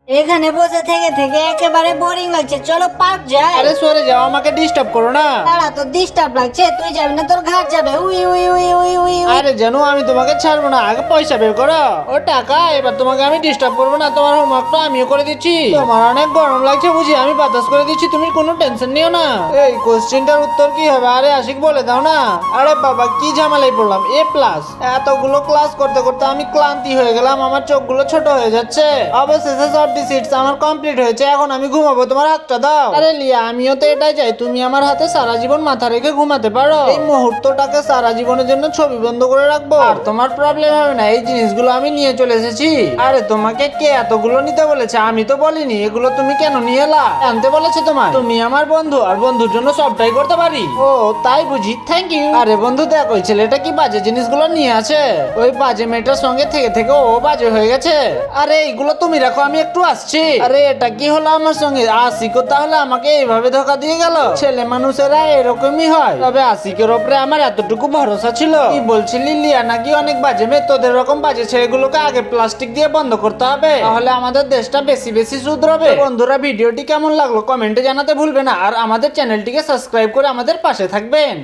এখানে বসে থেকে থেকে একেবারে বোরিং লাগছে, চলো পার্ক যাই। আরে সরে যাও, আমাকে ডিস্টার্ব করো না। তারা তো ডিস্টার্ব লাগছে, তুই যাবি না, তোর ঘাট যাবে। We we we we we we. আরে জানো আমি তোমাকে ছাড়বো না, আগে পয়সা বের করো। ও টাকা, এবার তোমাকে আমি ডিস্টার্ব করবো না, তোমার হোমওয়ার্কটা আমিও করে দিচ্ছি। তোমার অনেক গরম লাগছে বুঝি, আমি বাতাস করে দিচ্ছি, তুমি কোনো টেনশন নিও না। এই কোশ্চেনটার উত্তর কি হবে? আরে আশিক বলে দাও না। আরে বাবা কি ঝামেলায় পড়লাম, A+। এতগুলো ক্লাস করতে করতে আমি ক্লান্তি হয়ে গেলাম, আমার চোখগুলো ছোট হয়ে যাচ্ছে। অবশেষে সব ডিসিটস আমার কমপ্লিট হয়েছে, এখন আমি ঘুমাবো, তোমার হাতটা দাও। আরে লিয়া, আমিও তো এটাই চাই, তুমি আমার হাতে সারা জীবন মাথা রেখে ঘুমাতে পারো। এই মুহূর্তটাকে সারা জীবনের জন্য ছবি বন্ধ করে রাখবো, আর তোমার প্রবলেম হবে না। এই জিনিসগুলো আমি নিয়ে চলে এসেছি। আরে তোমাকে কে এতগুলো নিতে বলেছে? আমি তো বলিনি। এগুলো তুমি কেন নিয়ে এলা? আনতে বলেছে তোমায়? তুমি আমার বন্ধু, আর বন্ধুর জন্য সবটাই করতে পারি। ও তাই বুঝি, থ্যাংক ইউ। আরে বন্ধু দেখ, ওই ছেলেটা কি বাজে জিনিসগুলো নিয়ে আছে। ওই বাজে মেয়েটার সঙ্গে থেকে থেকে ও বাজে হয়ে গেছে। আরে এইগুলো তুমি রাখো, আমি একটু আসছি। আরে এটা কি হলো আমার সঙ্গে? আশিকও তাহলে আমাকে এইভাবে ধোকা দিয়ে গেল। ছেলে মানুষেরা এরকমই হয়। তবে আশিকের ওপরে আমার এতটুকু ভরসা ছিল। কি বলছিলি লিয়া নাকি অনেক বাজে মেয়ে? তোদের এরকম বাজে ছেলেগুলোকে আগে প্লাস্টিক দিয়ে বন্ধ করতে হবে, তাহলে আমাদের দেশটা বেশি বেশি শুধরাবে। তো বন্ধুরা, ভিডিওটি কেমন লাগলো কমেন্টে জানাতে ভুলবে না, আর আমাদের চ্যানেলটিকে সাবস্ক্রাইব করে আমাদের পাশে থাকবেন।